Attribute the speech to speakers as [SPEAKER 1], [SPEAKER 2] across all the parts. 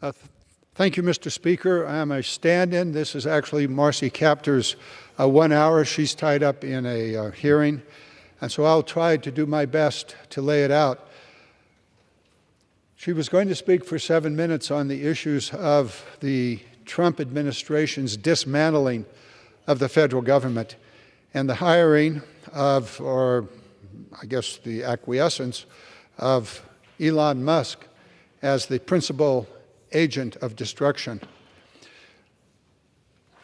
[SPEAKER 1] Uh, th Thank you, Mr. Speaker. I'm a stand-in. This is actually Marcy Kaptur's 1 hour. She's tied up in a hearing, and so I'll try to do my best to lay it out. She was going to speak for 7 minutes on the issues of the Trump administration's dismantling of the federal government and the hiring of, or I guess the acquiescence of, Elon Musk as the principal agent of destruction.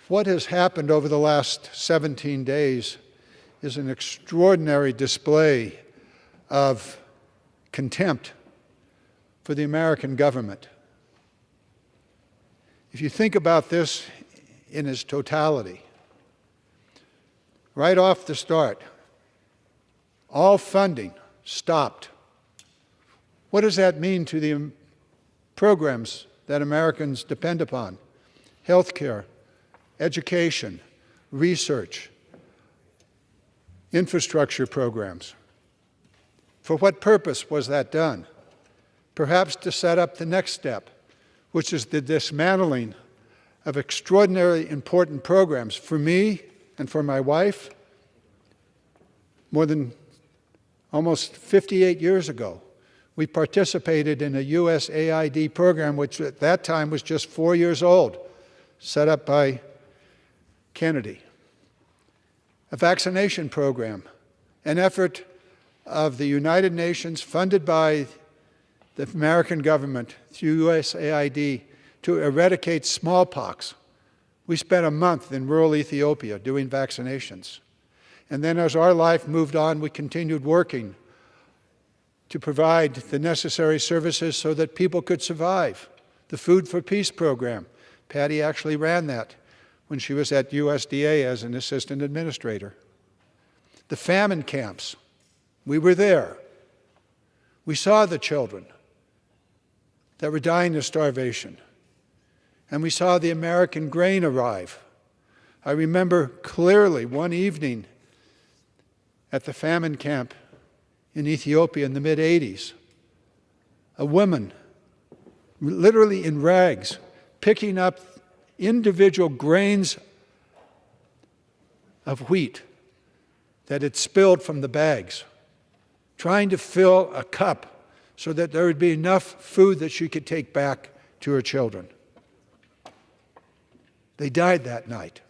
[SPEAKER 1] What has happened over the last 17 days is an extraordinary display of contempt for the American government. If you think about this in its totality, right off the start, all funding stopped. What does that mean to the programs that Americans depend upon? Healthcare, education, research, infrastructure programs. For what purpose was that done? Perhaps to set up the next step, which is the dismantling of extraordinarily important programs. For me and for my wife, more than almost 58 years ago, we participated in a USAID program, which at that time was just 4 years old, set up by Kennedy. A vaccination program, an effort of the United Nations funded by the American government through USAID to eradicate smallpox. We spent a month in rural Ethiopia doing vaccinations. And then as our life moved on, we continued working to provide the necessary services so that people could survive. The Food for Peace program, Patty actually ran that when she was at USDA as an assistant administrator. The famine camps, we were there. We saw the children that were dying of starvation. And we saw the American grain arrive. I remember clearly one evening at the famine camp in Ethiopia in the mid-'80s, a woman, literally in rags, picking up individual grains of wheat that had spilled from the bags, trying to fill a cup so that there would be enough food that she could take back to her children. They died that night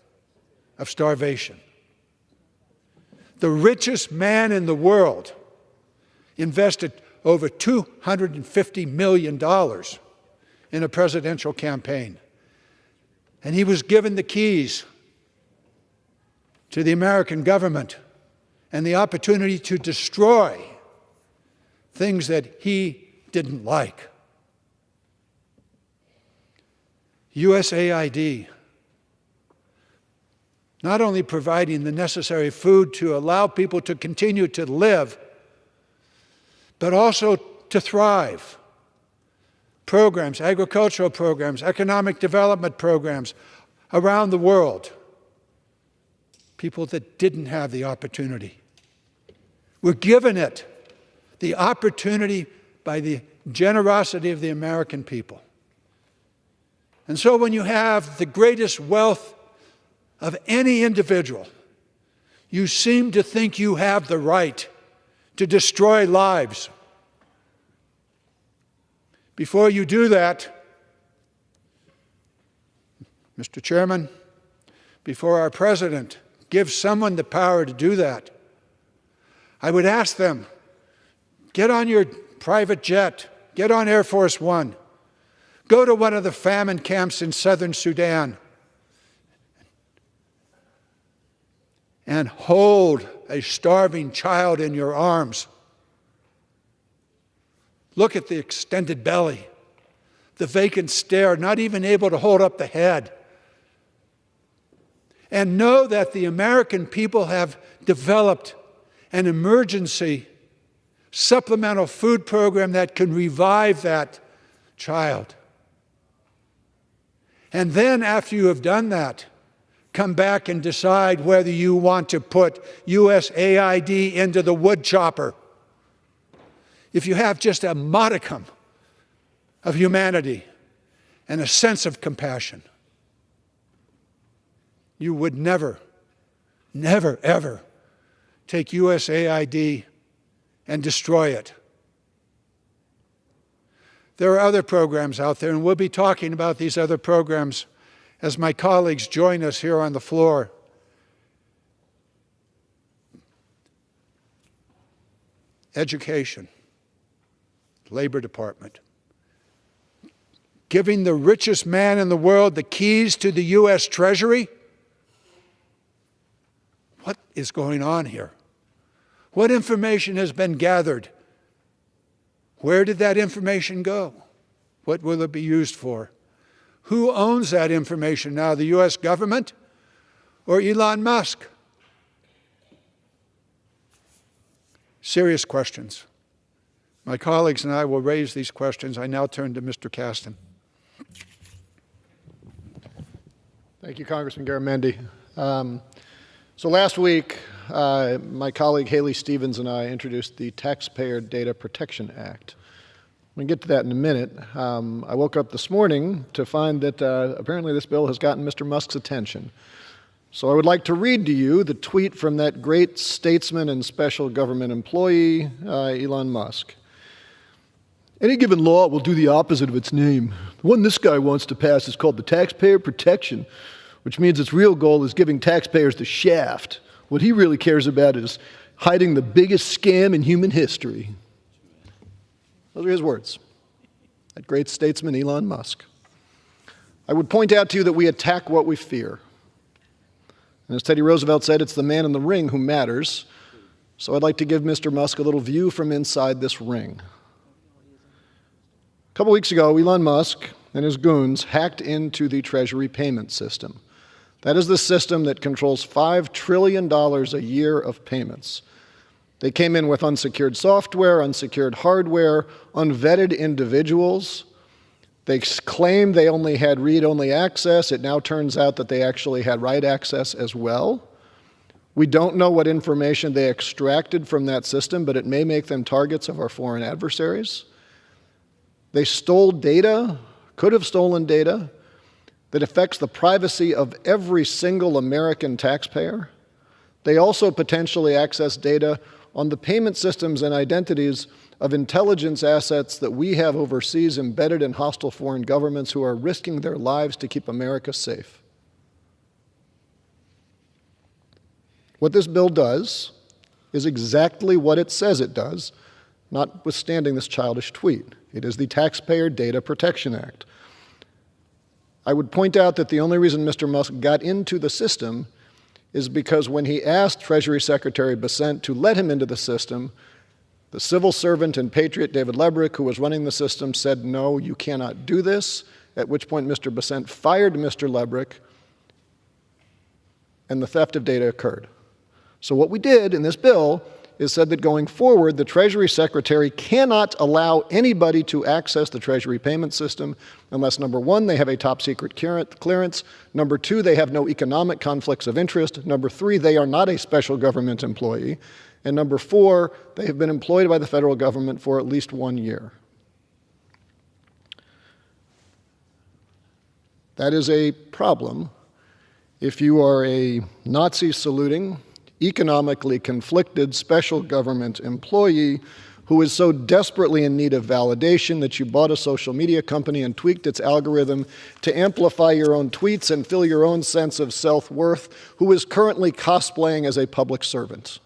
[SPEAKER 1] of starvation. The richest man in the world invested over $250 million in a presidential campaign. And he was given the keys to the American government and the opportunity to destroy things that he didn't like. USAID, not only providing the necessary food to allow people to continue to live, but also to thrive. Programs, agricultural programs, economic development programs around the world. People that didn't have the opportunity were given it, the opportunity by the generosity of the American people. And so when you have the greatest wealth of any individual, you seem to think you have the right to destroy lives. Before you do that, Mr. Chairman, before our president gives someone the power to do that, I would ask them, get on your private jet, get on Air Force One, go to one of the famine camps in southern Sudan, and hold a starving child in your arms. Look at the extended belly, the vacant stare, not even able to hold up the head. And know that the American people have developed an emergency supplemental food program that can revive that child. And then after you have done that, come back and decide whether you want to put USAID into the wood chopper. If you have just a modicum of humanity and a sense of compassion, you would never, never, ever take USAID and destroy it. There are other programs out there, and we'll be talking about these other programs as my colleagues join us here on the floor. Education, Labor Department, giving the richest man in the world the keys to the U.S. Treasury? What is going on here? What information has been gathered? Where did that information go? What will it be used for? Who owns that information now, the U.S. government or Elon Musk? Serious questions. My colleagues and I will raise these questions. I now turn to Mr. Kasten.
[SPEAKER 2] Thank you, Congressman Garamendi. So last week, my colleague Haley Stevens and I introduced the Taxpayer Data Protection Act. We can get to that in a minute. I woke up this morning to find that apparently this bill has gotten Mr. Musk's attention. So I would like to read to you the tweet from that great statesman and special government employee, Elon Musk. Any given law will do the opposite of its name. The one this guy wants to pass is called the Taxpayer Protection, which means its real goal is giving taxpayers the shaft. What he really cares about is hiding the biggest scam in human history. Those are his words. That great statesman, Elon Musk. I would point out to you that we attack what we fear. And as Teddy Roosevelt said, it's the man in the ring who matters. So I'd like to give Mr. Musk a little view from inside this ring. A couple weeks ago, Elon Musk and his goons hacked into the Treasury payment system. That is the system that controls $5 trillion a year of payments. They came in with unsecured software, unsecured hardware, unvetted individuals. They claimed they only had read-only access. It now turns out that they actually had write access as well. We don't know what information they extracted from that system, but it may make them targets of our foreign adversaries. They stole data, could have stolen data, that affects the privacy of every single American taxpayer. They also potentially access data on the payment systems and identities of intelligence assets that we have overseas embedded in hostile foreign governments who are risking their lives to keep America safe. What this bill does is exactly what it says it does, notwithstanding this childish tweet. It is the Taxpayer Data Protection Act. I would point out that the only reason Mr. Musk got into the system is because when he asked Treasury Secretary Bessent to let him into the system, the civil servant and patriot David Lebrick, who was running the system, said, no, you cannot do this, at which point Mr. Bessent fired Mr. Lebrick, and the theft of data occurred. So what we did in this bill is said that going forward, the Treasury Secretary cannot allow anybody to access the Treasury payment system unless, number one, they have a top-secret clearance, number two, they have no economic conflicts of interest, number three, they are not a special government employee, and number four, they have been employed by the federal government for at least 1 year. That is a problem if you are a Nazi-saluting, economically conflicted special government employee who is so desperately in need of validation that you bought a social media company and tweaked its algorithm to amplify your own tweets and fill your own sense of self-worth, who is currently cosplaying as a public servant.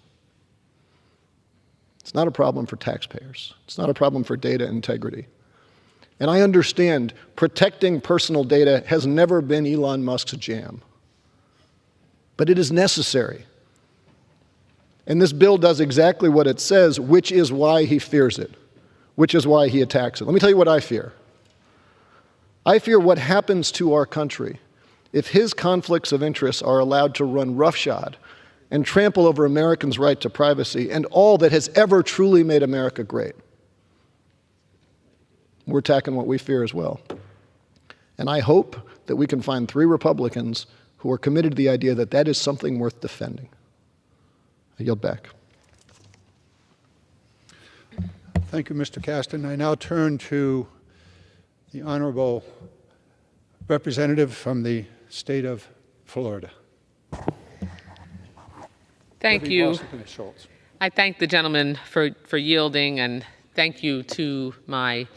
[SPEAKER 2] It's not a problem for taxpayers. It's not a problem for data integrity. And I understand protecting personal data has never been Elon Musk's jam. But it is necessary. And this bill does exactly what it says, which is why he fears it, which is why he attacks it. Let me tell you what I fear. I fear what happens to our country if his conflicts of interest are allowed to run roughshod and trample over Americans' right to privacy and all that has ever truly made America great. We're attacking what we fear as well. And I hope that we can find 3 Republicans who are committed to the idea that that is something worth defending. I yield back.
[SPEAKER 1] Thank you, Mr. Kasten. I now turn to the Honorable representative from the state of Florida.
[SPEAKER 3] Thank you. I thank the gentleman for yielding, and thank you to my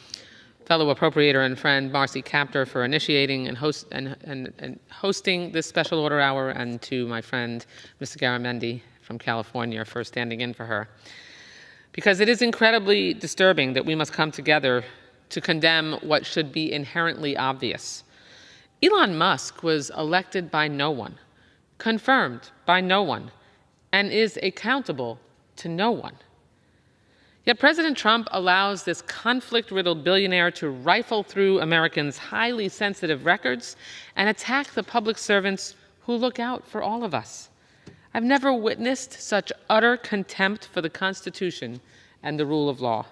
[SPEAKER 3] fellow appropriator and friend Marcy Kaptur for initiating and hosting this special order hour, and to my friend Mr. Garamendi from California for standing in for her. Because it is incredibly disturbing that we must come together to condemn what should be inherently obvious. Elon Musk was elected by no one, confirmed by no one, and is accountable to no one. Yet President Trump allows this conflict-riddled billionaire to rifle through Americans' highly sensitive records and attack the public servants who look out for all of us. I've never witnessed such utter contempt for the Constitution and the rule of law.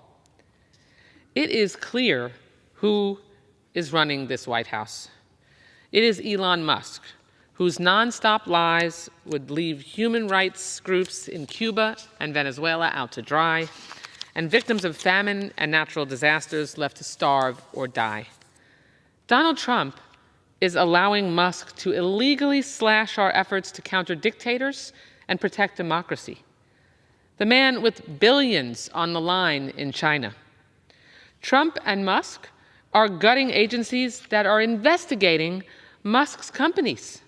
[SPEAKER 3] It is clear who is running this White House. It is Elon Musk, whose nonstop lies would leave human rights groups in Cuba and Venezuela out to dry, and victims of famine and natural disasters left to starve or die. Donald Trump is allowing Musk to illegally slash our efforts to counter dictators and protect democracy. The man with billions on the line in China. Trump and Musk are gutting agencies that are investigating Musk's companies.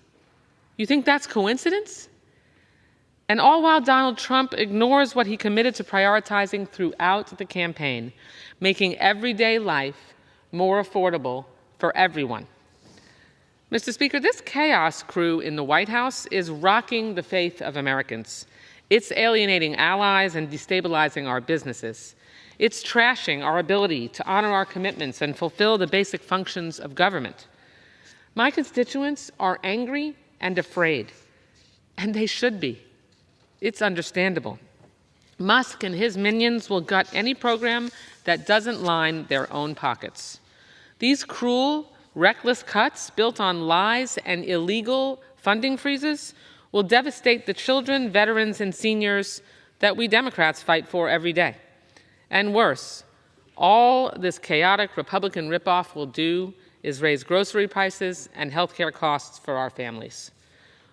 [SPEAKER 3] You think that's coincidence? And all while Donald Trump ignores what he committed to prioritizing throughout the campaign, making everyday life more affordable for everyone. Mr. Speaker, this chaos crew in the White House is rocking the faith of Americans. It's alienating allies and destabilizing our businesses. It's trashing our ability to honor our commitments and fulfill the basic functions of government. My constituents are angry and afraid, and they should be. It's understandable. Musk and his minions will gut any program that doesn't line their own pockets. These cruel, reckless cuts built on lies and illegal funding freezes will devastate the children, veterans, and seniors that we Democrats fight for every day. And worse, all this chaotic Republican ripoff will do is raise grocery prices and healthcare costs for our families.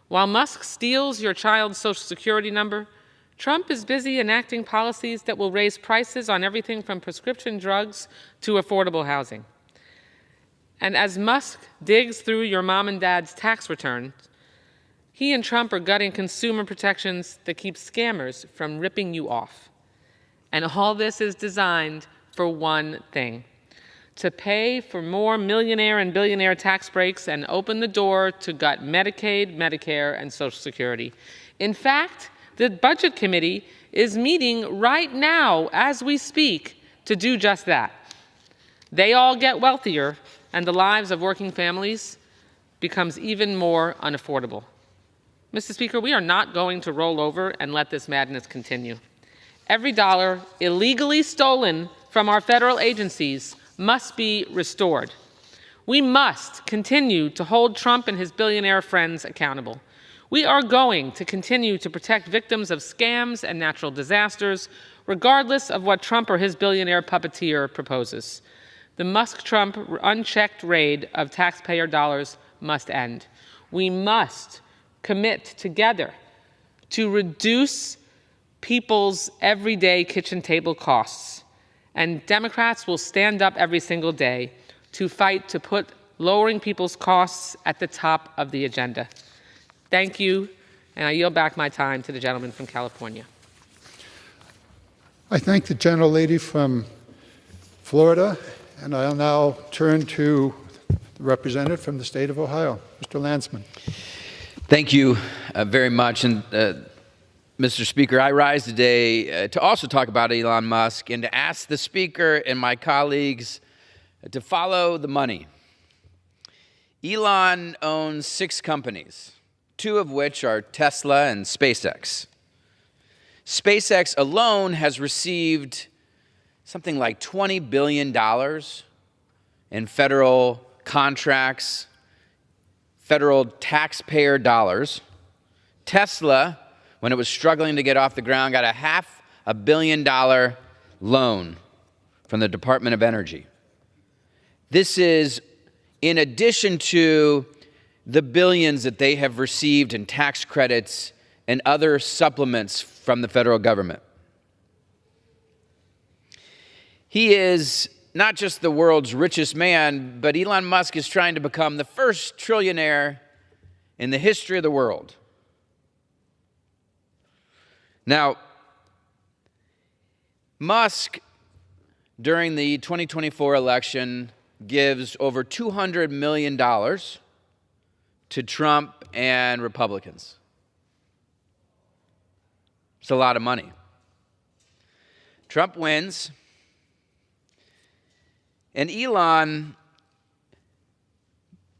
[SPEAKER 3] While Musk steals your child's Social Security number, Trump is busy enacting policies that will raise prices on everything from prescription drugs to affordable housing. And as Musk digs through your mom and dad's tax returns, he and Trump are gutting consumer protections that keep scammers from ripping you off. And all this is designed for one thing: to pay for more millionaire and billionaire tax breaks and open the door to gut Medicaid, Medicare, and Social Security. In fact, the Budget Committee is meeting right now as we speak to do just that. They all get wealthier, and the lives of working families becomes even more unaffordable. Mr. Speaker, we are not going to roll over and let this madness continue. Every dollar illegally stolen from our federal agencies must be restored. We must continue to hold Trump and his billionaire friends accountable. We are going to continue to protect victims of scams and natural disasters, regardless of what Trump or his billionaire puppeteer proposes. The Musk-Trump unchecked raid of taxpayer dollars must end. We must commit together to reduce people's everyday kitchen table costs. And Democrats will stand up every single day to fight to put lowering people's costs at the top of the agenda. Thank you, and I yield back my time to the gentleman from California.
[SPEAKER 1] I thank the gentlelady from Florida, and I'll now turn to the representative from the state of Ohio, Mr. Landsman.
[SPEAKER 4] Thank you very much. And Mr. Speaker, I rise today to also talk about Elon Musk and to ask the Speaker and my colleagues to follow the money. Elon owns 6 companies, 2 of which are Tesla and SpaceX. SpaceX alone has received something like $20 billion in federal contracts, federal taxpayer dollars. Tesla, when it was struggling to get off the ground, got a $500 million loan from the Department of Energy. This is in addition to the billions that they have received in tax credits and other supplements from the federal government. He is not just the world's richest man, but Elon Musk is trying to become the first trillionaire in the history of the world. Now, Musk, during the 2024 election, gives over $200 million to Trump and Republicans. It's a lot of money. Trump wins, and Elon,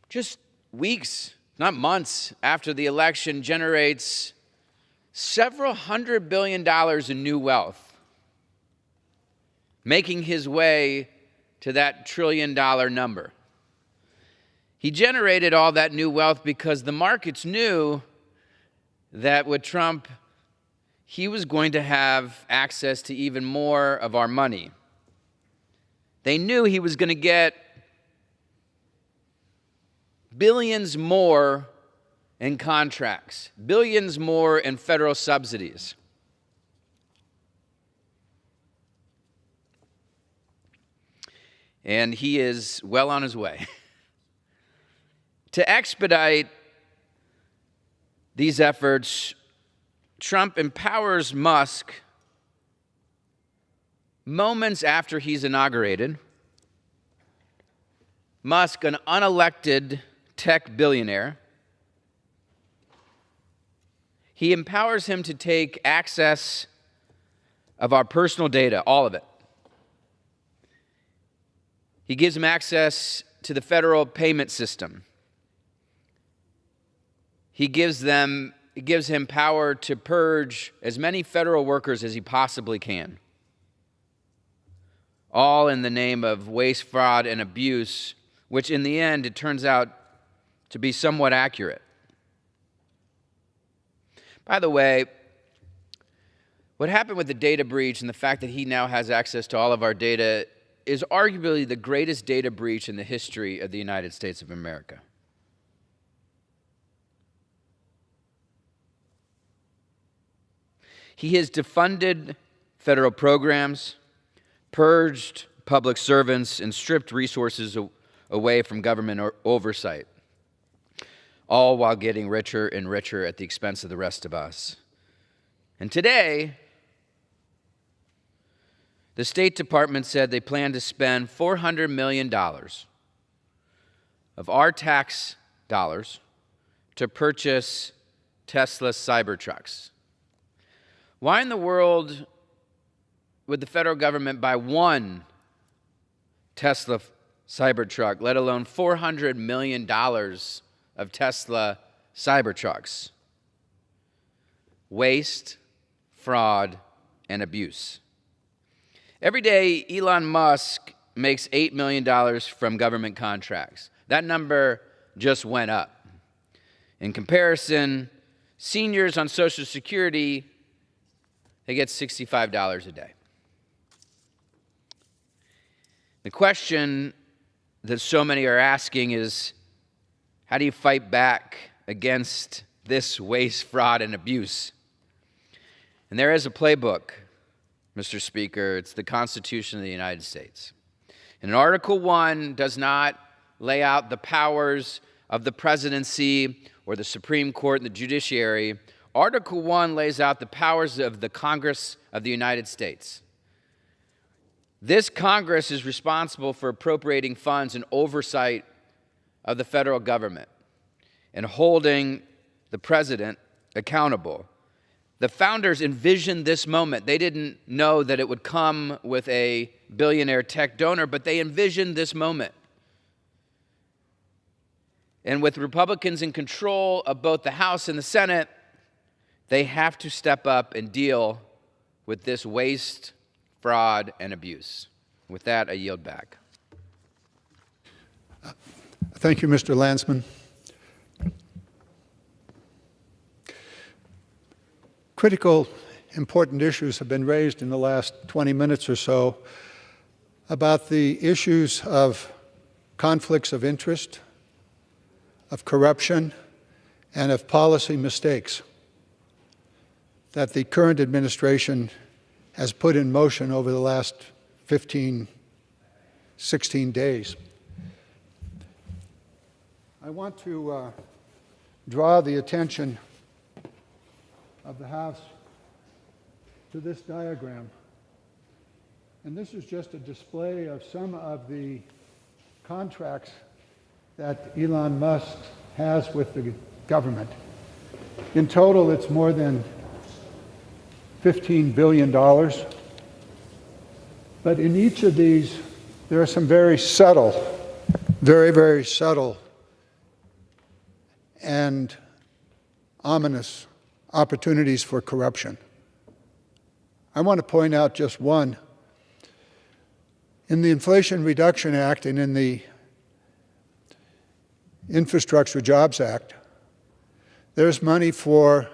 [SPEAKER 4] just weeks, not months after the election, generates several $100 billion in new wealth, making his way to that $1 trillion number. He generated all that new wealth because the markets knew that with Trump, he was going to have access to even more of our money. They knew he was going to get billions more in contracts, billions more in federal subsidies. And he is well on his way. To expedite these efforts, Trump empowers Musk moments after he's inaugurated. Musk, an unelected tech billionaire, he empowers him to take access of our personal data, all of it. He gives him access to the federal payment system. He gives him power to purge as many federal workers as he possibly can, all in the name of waste, fraud, and abuse, which in the end, it turns out to be somewhat accurate. By the way, what happened with the data breach and the fact that he now has access to all of our data is arguably the greatest data breach in the history of the United States of America. He has defunded federal programs, purged public servants, and stripped resources away from government oversight, all while getting richer and richer at the expense of the rest of us. And today, the State Department said they plan to spend $400 million of our tax dollars to purchase Tesla Cybertrucks. Why in the world would the federal government buy one Tesla Cybertruck, let alone $400 million of Tesla Cybertrucks? Waste, fraud, and abuse. Every day, Elon Musk makes $8 million from government contracts. That number just went up. In comparison, seniors on Social Security, they get $65 a day. The question that so many are asking is, how do you fight back against this waste, fraud, and abuse? And there is a playbook, Mr. Speaker. It's the Constitution of the United States. And Article 1 does not lay out the powers of the presidency or the Supreme Court and the judiciary. Article 1 lays out the powers of the Congress of the United States. This Congress is responsible for appropriating funds and oversight of the federal government and holding the president accountable. The founders envisioned this moment. They didn't know that it would come with a billionaire tech donor, but they envisioned this moment. And with Republicans in control of both the House and the Senate, they have to step up and deal with this waste, fraud, and abuse. With that, I yield back.
[SPEAKER 1] Thank you, Mr. Landsman. Critical, important issues have been raised in the last 20 minutes or so about the issues of conflicts of interest, of corruption, and of policy mistakes that the current administration has put in motion over the last 15, 16 days. I want to draw the attention of the House to this diagram. And this is just a display of some of the contracts that Elon Musk has with the government. In total, it's more than $15 billion. But in each of these, there are some very subtle, very subtle and ominous opportunities for corruption. I want to point out just one. In the Inflation Reduction Act and in the Infrastructure Jobs Act, there's money for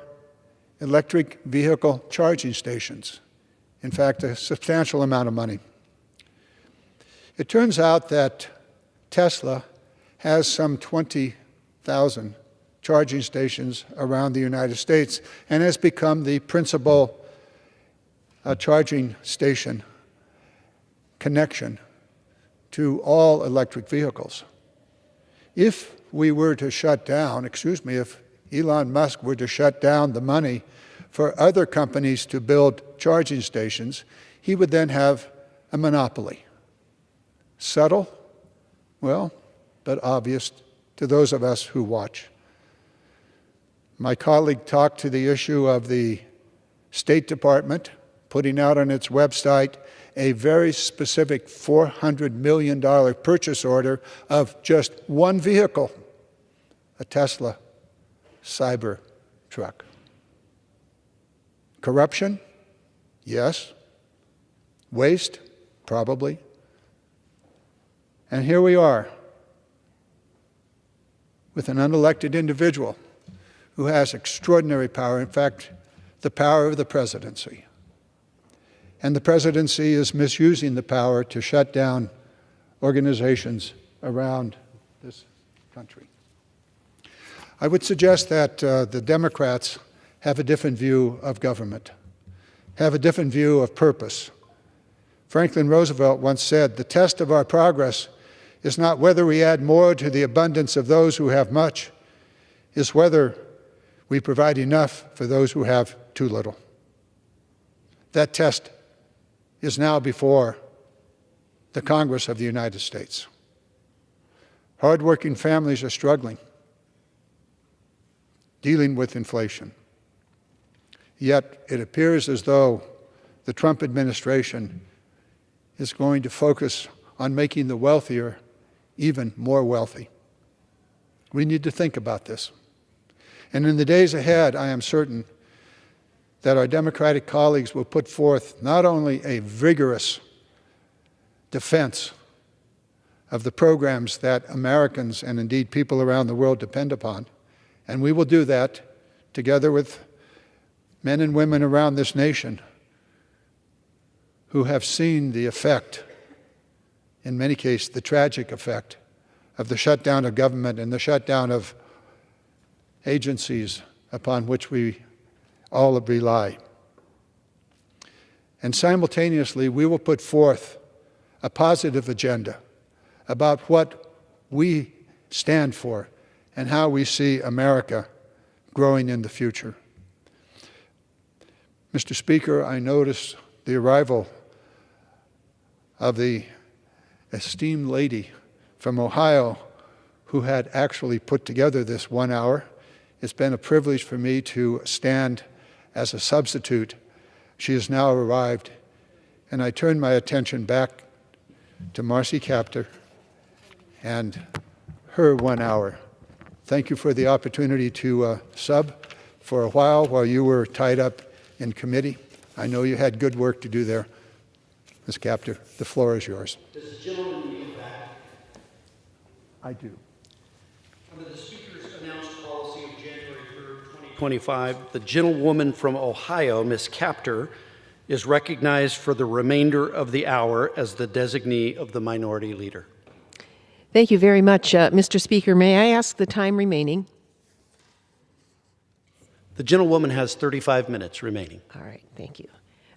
[SPEAKER 1] electric vehicle charging stations. In fact, a substantial amount of money. It turns out that Tesla has some 20,000 charging stations around the United States and has become the principal charging station connection to all electric vehicles. If we were to shut down, if Elon Musk were to shut down the money for other companies to build charging stations, he would then have a monopoly. Subtle? Well, but obvious to those of us who watch. My colleague talked to the issue of the State Department putting out on its website a very specific $400 million purchase order of just one vehicle, a Tesla Cyber truck. Corruption? Yes. Waste? Probably. And here we are with an unelected individual who has extraordinary power, in fact, the power of the presidency. And the presidency is misusing the power to shut down organizations around this country. I would suggest that the Democrats have a different view of government, have a different view of purpose. Franklin Roosevelt once said, "The test of our progress is not whether we add more to the abundance of those who have much, is whether we provide enough for those who have too little." That test is now before the Congress of the United States. Hardworking families are struggling, dealing with inflation. Yet it appears as though the Trump administration is going to focus on making the wealthier even more wealthy. We need to think about this. And in the days ahead, I am certain that our Democratic colleagues will put forth not only a vigorous defense of the programs that Americans and indeed people around the world depend upon, and we will do that together with men and women around this nation who have seen the effect, in many cases the tragic effect, of the shutdown of government and the shutdown of agencies upon which we all rely. And simultaneously, we will put forth a positive agenda about what we stand for and how we see America growing in the future. Mr. Speaker, I notice the arrival of the esteemed lady from Ohio who had actually put together this 1 hour. It's been a privilege for me to stand as a substitute. She has now arrived, and I turn my attention back to Marcy Kaptur and her 1 hour. Thank you for the opportunity to sub for a while you were tied up in committee. I know you had good work to do there. Ms. Kaptur, the floor is yours.
[SPEAKER 5] Does the gentleman yield back?
[SPEAKER 1] I do.
[SPEAKER 5] Under the Speaker's announced policy of January 3rd, 2025, the gentlewoman from Ohio, Ms. Kaptur, is recognized for the remainder of the hour as the designee of the minority leader.
[SPEAKER 6] Thank you very much, Mr. Speaker. May I ask the time remaining?
[SPEAKER 5] The gentlewoman has 35 minutes remaining.
[SPEAKER 6] All right, thank you.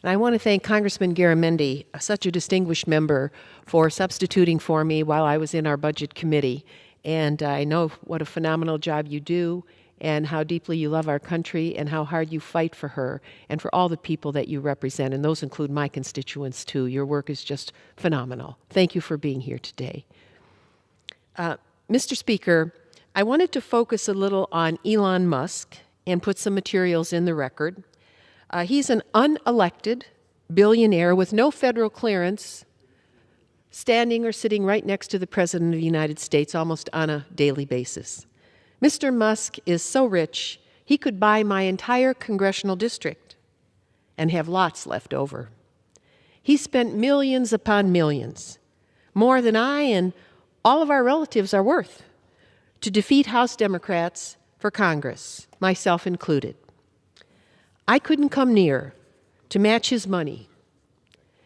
[SPEAKER 6] And I want to thank Congressman Garamendi, such a distinguished member, for substituting for me while I was in our Budget Committee. And I know what a phenomenal job you do, and how deeply you love our country, and how hard you fight for her, and for all the people that you represent, and those include my constituents too. Your work is just phenomenal. Thank you for being here today. Mr. Speaker, I wanted to focus a little on Elon Musk and put some materials in the record. He's an unelected billionaire with no federal clearance, standing or sitting right next to the President of the United States almost on a daily basis. Mr. Musk is so rich, he could buy my entire congressional district and have lots left over. He spent millions upon millions, more than I and all of our relatives are worth, to defeat House Democrats for Congress, myself included. I couldn't come near to match his money.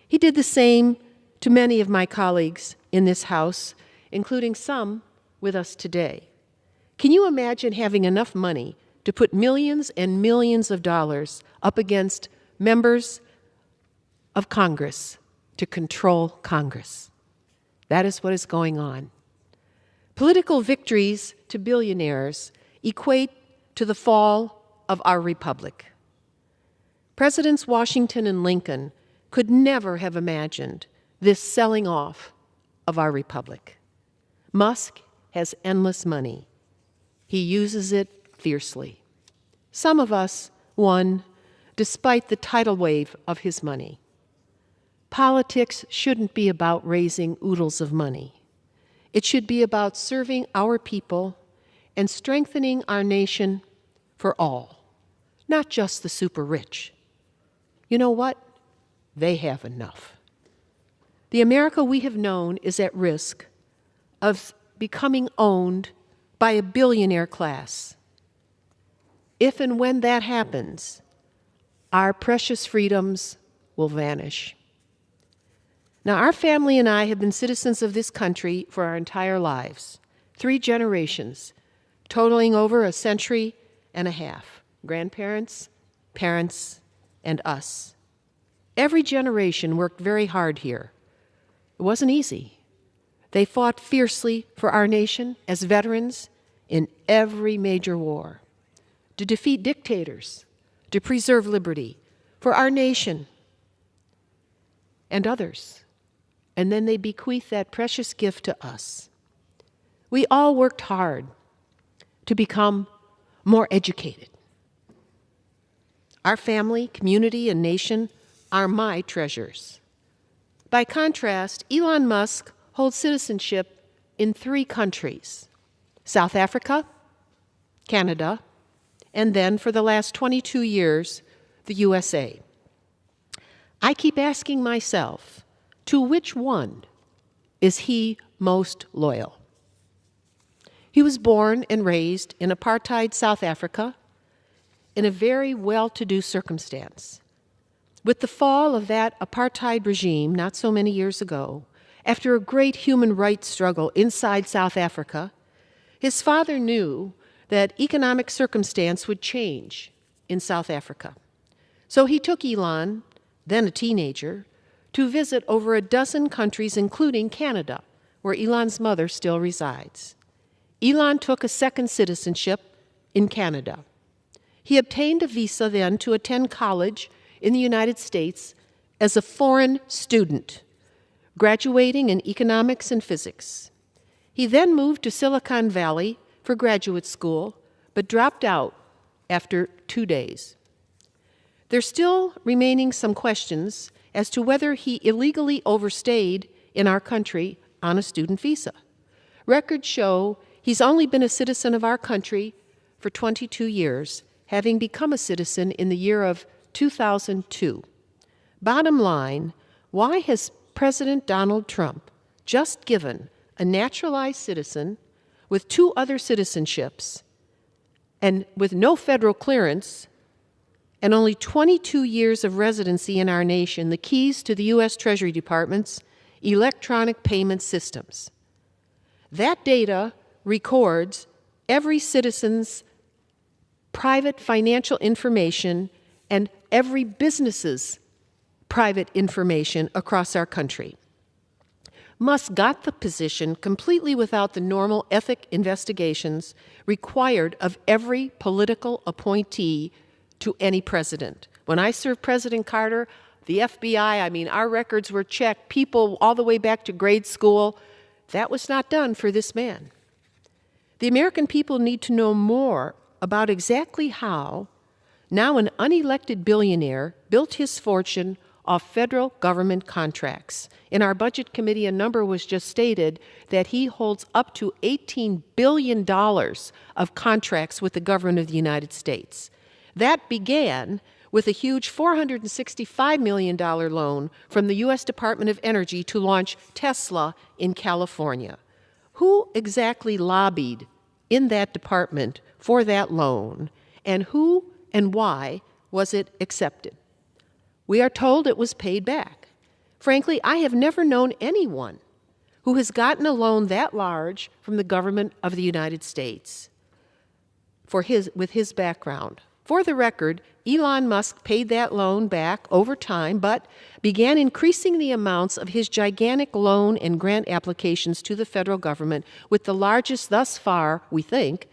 [SPEAKER 6] He did the same to many of my colleagues in this House, including some with us today. Can you imagine having enough money to put millions and millions of dollars up against members of Congress to control Congress? That is what is going on. Political victories to billionaires equate to the fall of our republic. Presidents Washington and Lincoln could never have imagined this selling off of our republic. Musk has endless money. He uses it fiercely. Some of us won despite the tidal wave of his money. Politics shouldn't be about raising oodles of money. It should be about serving our people and strengthening our nation for all, not just the super rich. You know what? They have enough. The America we have known is at risk of becoming owned by a billionaire class. If and when that happens, our precious freedoms will vanish. Now, our family and I have been citizens of this country for our entire lives, 3 generations, totaling over a century and a half. Grandparents, parents, and us. Every generation worked very hard here. It wasn't easy. They fought fiercely for our nation as veterans in every major war, to defeat dictators, to preserve liberty for our nation and others. And then they bequeath that precious gift to us. We all worked hard to become more educated. Our family, community, and nation are my treasures. By contrast, Elon Musk holds citizenship in 3 countries: South Africa, Canada, and then, for the last 22 years, the USA. I keep asking myself, to which one is he most loyal? He was born and raised in apartheid South Africa in a very well-to-do circumstance. With the fall of that apartheid regime not so many years ago, after a great human rights struggle inside South Africa, his father knew that economic circumstance would change in South Africa. So he took Elon, then a teenager, to visit over a dozen countries, including Canada, where Elon's mother still resides. Elon took a second citizenship in Canada. He obtained a visa then to attend college in the United States as a foreign student, graduating in economics and physics. He then moved to Silicon Valley for graduate school, but dropped out after 2 days. There's still remaining some questions as to whether he illegally overstayed in our country on a student visa. Records show he's only been a citizen of our country for 22 years, having become a citizen in the year of 2002. Bottom line, why has President Donald Trump just given a naturalized citizen with 2 other citizenships and with no federal clearance and only 22 years of residency in our nation the keys to the U.S. Treasury Department's electronic payment systems? That data records every citizen's private financial information and every business's private information across our country. Musk got the position completely without the normal ethic investigations required of every political appointee to any president. When I served President Carter, the FBI, our records were checked, people all the way back to grade school. That was not done for this man. The American people need to know more about exactly how now an unelected billionaire built his fortune off federal government contracts. In our Budget Committee, a number was just stated that he holds up to $18 billion of contracts with the government of the United States. That began with a huge $465 million loan from the U.S. Department of Energy to launch Tesla in California. Who exactly lobbied in that department for that loan, and who and why was it accepted? We are told it was paid back. Frankly, I have never known anyone who has gotten a loan that large from the government of the United States with his background. For the record, Elon Musk paid that loan back over time, but began increasing the amounts of his gigantic loan and grant applications to the federal government, with the largest thus far, we think,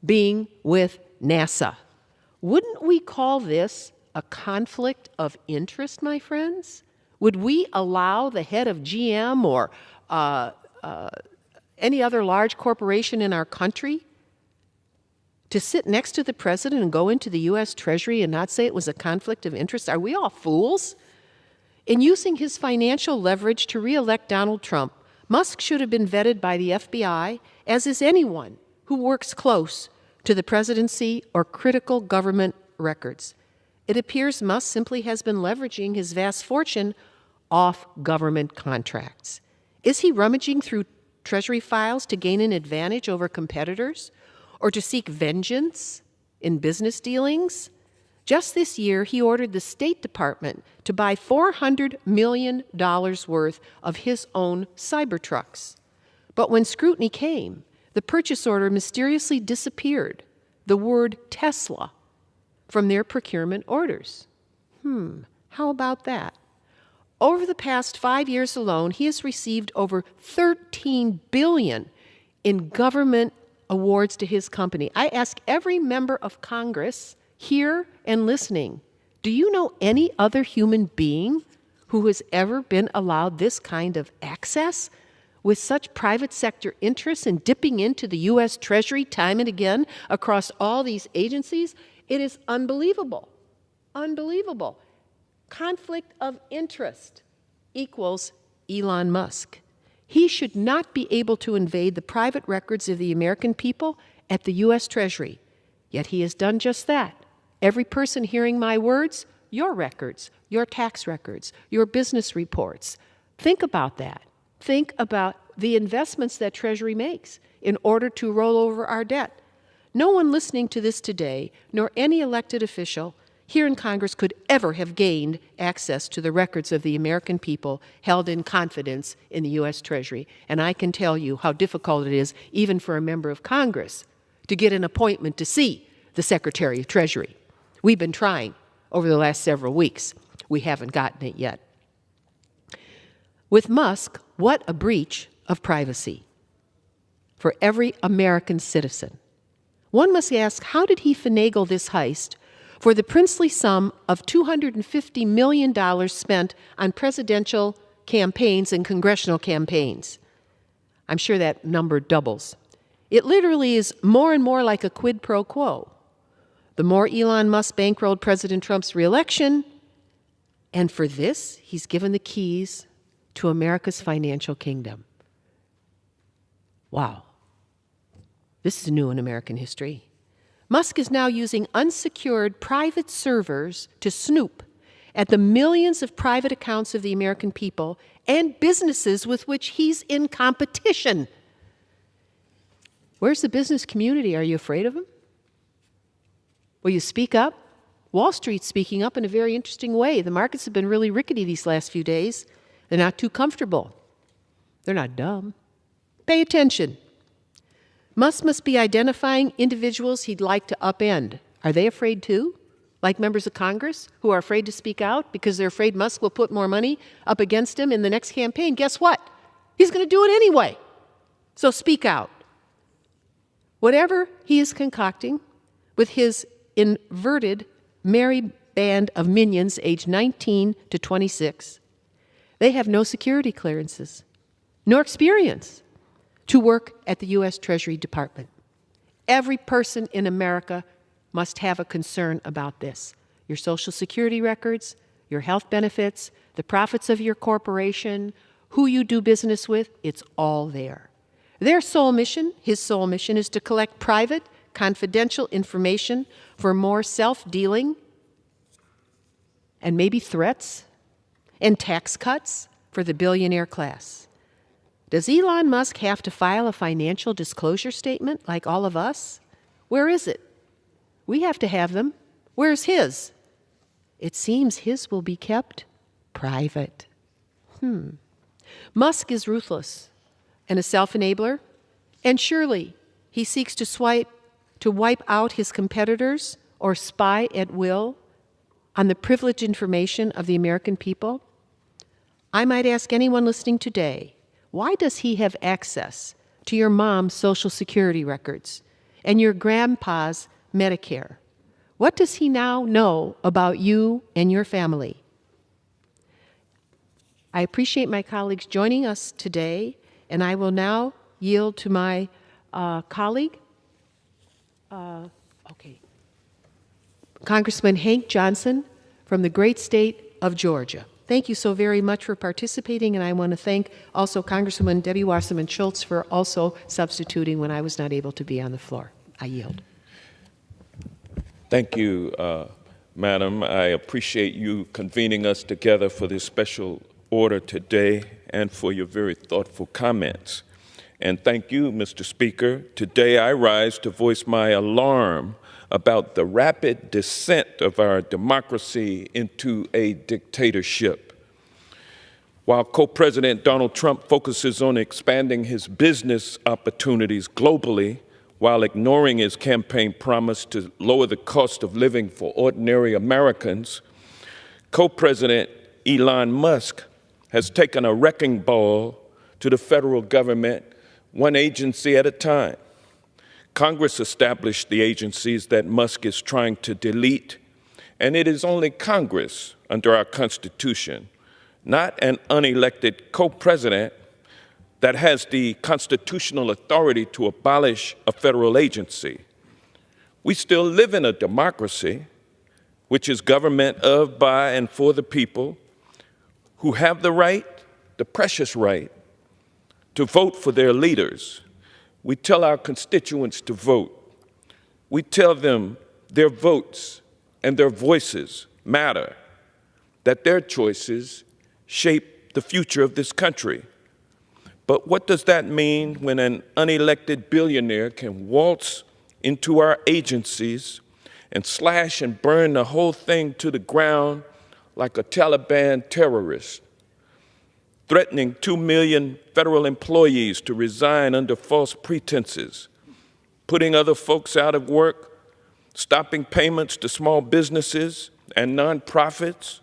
[SPEAKER 6] being with NASA. Wouldn't we call this a conflict of interest, my friends? Would we allow the head of GM or any other large corporation in our country to sit next to the president and go into the U.S. Treasury and not say it was a conflict of interest? Are we all fools? In using his financial leverage to re-elect Donald Trump, Musk should have been vetted by the FBI, as is anyone who works close to the presidency or critical government records. It appears Musk simply has been leveraging his vast fortune off government contracts. Is he rummaging through Treasury files to gain an advantage over competitors, or to seek vengeance in business dealings? Just this year, he ordered the State Department to buy $400 million worth of his own Cybertrucks. But when scrutiny came, the purchase order mysteriously disappeared, the word Tesla, from their procurement orders. How about that? Over the past 5 years alone, he has received over $13 billion in government awards to his company. I ask every member of Congress here and listening, do you know any other human being who has ever been allowed this kind of access with such private sector interests and dipping into the U.S. Treasury time and again across all these agencies? It is unbelievable. Unbelievable. Conflict of interest equals Elon Musk. He should not be able to invade the private records of the American people at the U.S. Treasury. Yet he has done just that. Every person hearing my words, your records, your tax records, your business reports. Think about that. Think about the investments that Treasury makes in order to roll over our debt. No one listening to this today, nor any elected official here in Congress, could ever have gained access to the records of the American people held in confidence in the U.S. Treasury. And I can tell you how difficult it is, even for a member of Congress, to get an appointment to see the Secretary of Treasury. We've been trying over the last several weeks. We haven't gotten it yet. With Musk, what a breach of privacy for every American citizen. One must ask, how did he finagle this heist for the princely sum of $250 million spent on presidential campaigns and congressional campaigns? I'm sure that number doubles. It literally is more and more like a quid pro quo. The more Elon Musk bankrolled President Trump's reelection, and for this, he's given the keys to America's financial kingdom. Wow. This is new in American history. Musk is now using unsecured private servers to snoop at the millions of private accounts of the American people and businesses with which he's in competition. Where's the business community? Are you afraid of him? Will you speak up? Wall Street's speaking up in a very interesting way. The markets have been really rickety these last few days. They're not too comfortable. They're not dumb. Pay attention. Musk must be identifying individuals he'd like to upend. Are they afraid too? Like members of Congress who are afraid to speak out because they're afraid Musk will put more money up against him in the next campaign? Guess what? He's going to do it anyway. So speak out. Whatever he is concocting with his inverted merry band of minions aged 19 to 26, they have no security clearances, nor experience to work at the U.S. Treasury Department. Every person in America must have a concern about this. Your Social Security records, your health benefits, the profits of your corporation, who you do business with, it's all there. Their sole mission, his sole mission, is to collect private, confidential information for more self-dealing and maybe threats and tax cuts for the billionaire class. Does Elon Musk have to file a financial disclosure statement like all of us? Where is it? We have to have them. Where's his? It seems his will be kept private. Musk is ruthless and a self-enabler, and surely he seeks to wipe out his competitors or spy at will on the privileged information of the American people. I might ask anyone listening today, why does he have access to your mom's Social Security records and your grandpa's Medicare? What does he now know about you and your family? I appreciate my colleagues joining us today, and I will now yield to my colleague, Congressman Hank Johnson from the great state of Georgia. Thank you so very much for participating, and I want to thank also Congresswoman Debbie Wasserman Schultz for also substituting when I was not able to be on the floor. I yield.
[SPEAKER 7] Thank you, Madam. I appreciate you convening us together for this special order today and for your very thoughtful comments. And thank you, Mr. Speaker. Today I rise to voice my alarm about the rapid descent of our democracy into a dictatorship. While co-president Donald Trump focuses on expanding his business opportunities globally while ignoring his campaign promise to lower the cost of living for ordinary Americans, co-president Elon Musk has taken a wrecking ball to the federal government, one agency at a time. Congress established the agencies that Musk is trying to delete, and it is only Congress under our Constitution, not an unelected co-president, that has the constitutional authority to abolish a federal agency. We still live in a democracy, which is government of, by, and for the people, who have the right, the precious right, to vote for their leaders. We tell our constituents to vote. We tell them their votes and their voices matter, that their choices shape the future of this country. But what does that mean when an unelected billionaire can waltz into our agencies and slash and burn the whole thing to the ground like a Taliban terrorist, threatening 2 million federal employees to resign under false pretenses, putting other folks out of work, stopping payments to small businesses and nonprofits,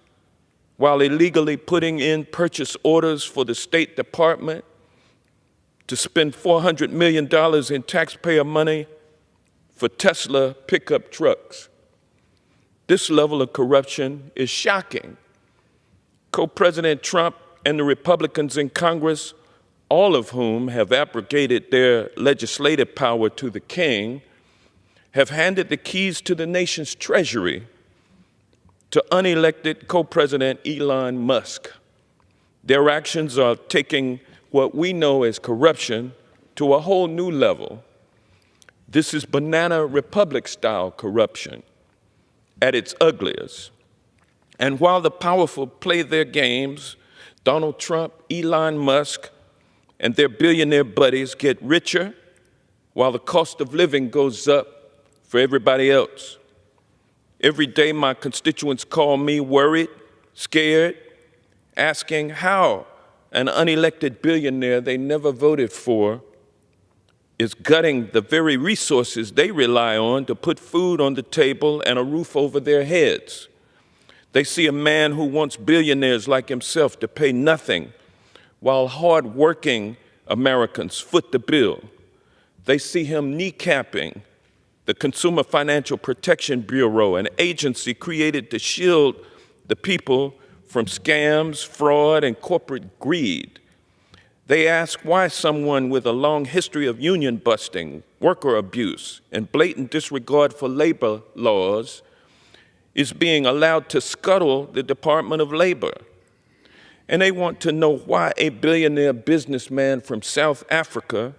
[SPEAKER 7] while illegally putting in purchase orders for the State Department to spend $400 million in taxpayer money for Tesla pickup trucks. This level of corruption is shocking. Co-President Trump and the Republicans in Congress, all of whom have abrogated their legislative power to the king, have handed the keys to the nation's treasury to unelected co-president Elon Musk. Their actions are taking what we know as corruption to a whole new level. This is banana republic-style corruption at its ugliest. And while the powerful play their games, Donald Trump, Elon Musk, and their billionaire buddies get richer while the cost of living goes up for everybody else. Every day my constituents call me worried, scared, asking how an unelected billionaire they never voted for is gutting the very resources they rely on to put food on the table and a roof over their heads. They see a man who wants billionaires like himself to pay nothing while hard-working Americans foot the bill. They see him kneecapping the Consumer Financial Protection Bureau, an agency created to shield the people from scams, fraud, and corporate greed. They ask why someone with a long history of union busting, worker abuse, and blatant disregard for labor laws is being allowed to scuttle the Department of Labor. And they want to know why a billionaire businessman from South Africa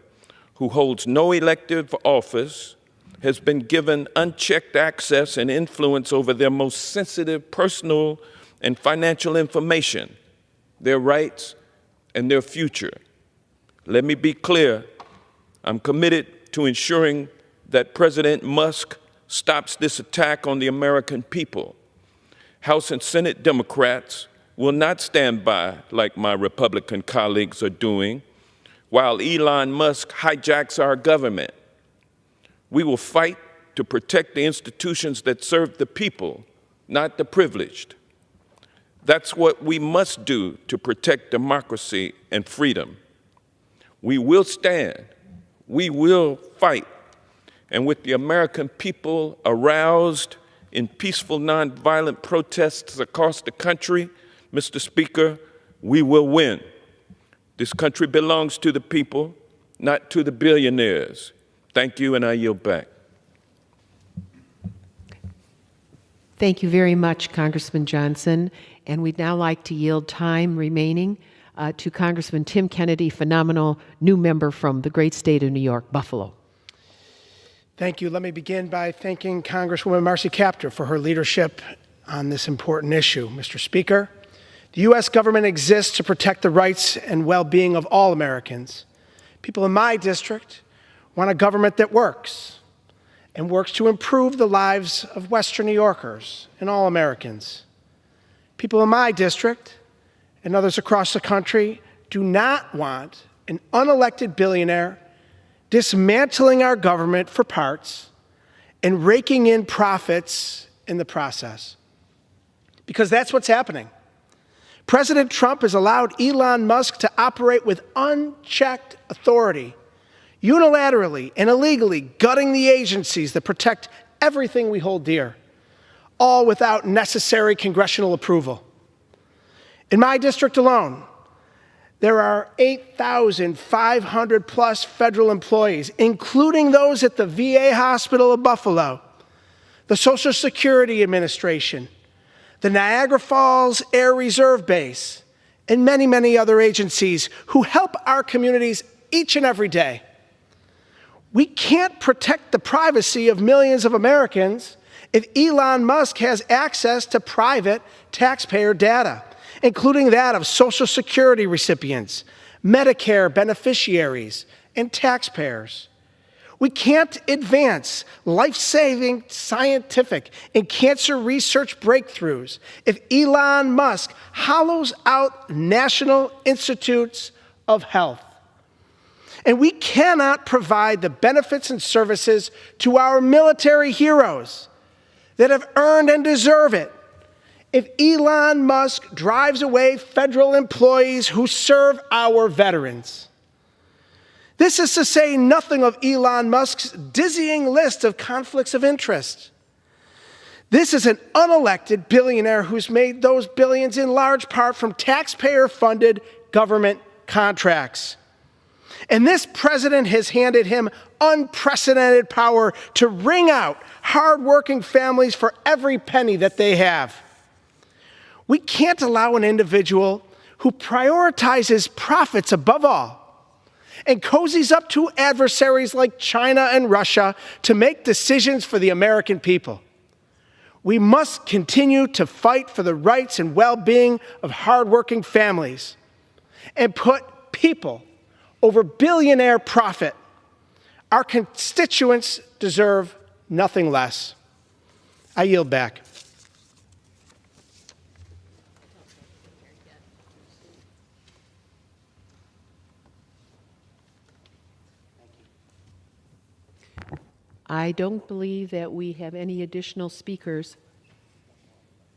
[SPEAKER 7] who holds no elective office has been given unchecked access and influence over their most sensitive personal and financial information, their rights, and their future. Let me be clear, I'm committed to ensuring that President Musk stops this attack on the American people. House and Senate Democrats will not stand by like my Republican colleagues are doing while Elon Musk hijacks our government. We will fight to protect the institutions that serve the people, not the privileged. That's what we must do to protect democracy and freedom. We will stand, we will fight, and with the American people aroused in peaceful, nonviolent protests across the country, Mr. Speaker, we will win. This country belongs to the people, not to the billionaires. Thank you, and I yield back.
[SPEAKER 6] Thank you very much, Congressman Johnson. And we'd now like to yield time remaining to Congressman Tim Kennedy, phenomenal new member from the great state of New York, Buffalo.
[SPEAKER 8] Thank you. Let me begin by thanking Congresswoman Marcy Kaptur for her leadership on this important issue. Mr. Speaker, the U.S. government exists to protect the rights and well-being of all Americans. People in my district want a government that works and works to improve the lives of Western New Yorkers and all Americans. People in my district and others across the country do not want an unelected billionaire dismantling our government for parts and raking in profits in the process. Because that's what's happening. President Trump has allowed Elon Musk to operate with unchecked authority, unilaterally and illegally gutting the agencies that protect everything we hold dear, all without necessary congressional approval. In my district alone, there are 8,500 plus federal employees, including those at the VA Hospital of Buffalo, the Social Security Administration, the Niagara Falls Air Reserve Base, and many, many other agencies who help our communities each and every day. We can't protect the privacy of millions of Americans if Elon Musk has access to private taxpayer data, including that of Social Security recipients, Medicare beneficiaries, and taxpayers. We can't advance life-saving scientific and cancer research breakthroughs if Elon Musk hollows out national institutes of health. And we cannot provide the benefits and services to our military heroes that have earned and deserve it if Elon Musk drives away federal employees who serve our veterans. This is to say nothing of Elon Musk's dizzying list of conflicts of interest. This is an unelected billionaire who's made those billions in large part from taxpayer-funded government contracts. And this president has handed him unprecedented power to wring out hardworking families for every penny that they have. We can't allow an individual who prioritizes profits above all and cozies up to adversaries like China and Russia to make decisions for the American people. We must continue to fight for the rights and well-being of hardworking families and put people over billionaire profit. Our constituents deserve nothing less. I yield back.
[SPEAKER 6] I don't believe that we have any additional speakers.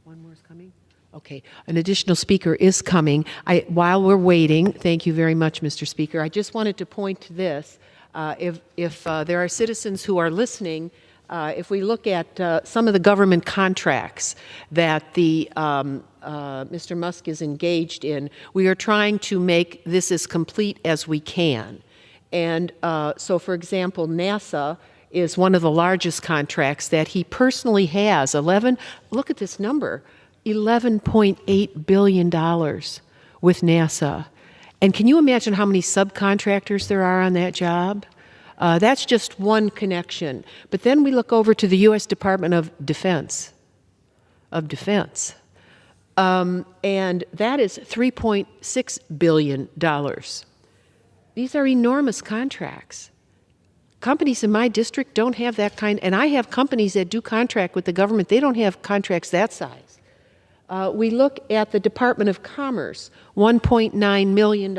[SPEAKER 6] One more is coming? Okay, an additional speaker is coming. While we're waiting, thank you very much, Mr. Speaker, I just wanted to point to this. If there are citizens who are listening, if we look at some of the government contracts that Mr. Musk is engaged in, we are trying to make this as complete as we can. And so, for example, NASA is one of the largest contracts that he personally has. Look at this number, $11.8 billion with NASA. And can you imagine how many subcontractors there are on that job? That's just one connection. But then we look over to the U.S. Department of Defense. And that is $3.6 billion. These are enormous contracts. Companies in my district don't have that kind, and I have companies that do contract with the government. They don't have contracts that size. We look at the Department of Commerce, $1.9 million.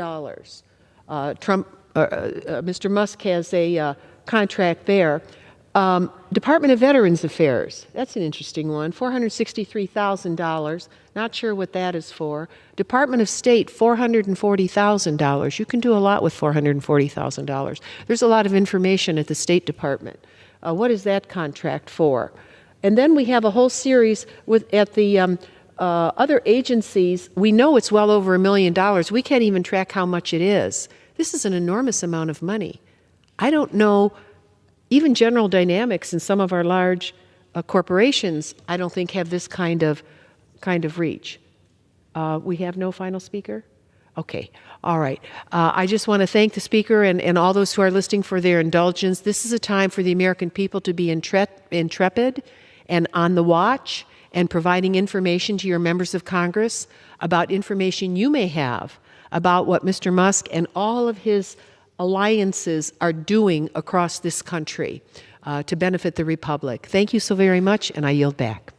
[SPEAKER 6] Mr. Musk has a contract there. Department of Veterans Affairs, that's an interesting one, $463,000. Not sure what that is for. Department of State, $440,000. You can do a lot with $440,000. There's a lot of information at the State Department. What is that contract for? And then we have a whole series at the other agencies. We know it's well over $1 million. We can't even track how much it is. This is an enormous amount of money. I don't know, even General Dynamics and some of our large corporations, I don't think have this kind of reach. We have no final speaker? Okay, all right. I just want to thank the speaker and all those who are listening for their indulgence. This is a time for the American people to be intrepid and on the watch and providing information to your members of Congress about information you may have about what Mr. Musk and all of his alliances are doing across this country to benefit the Republic. Thank you so very much, and I yield back.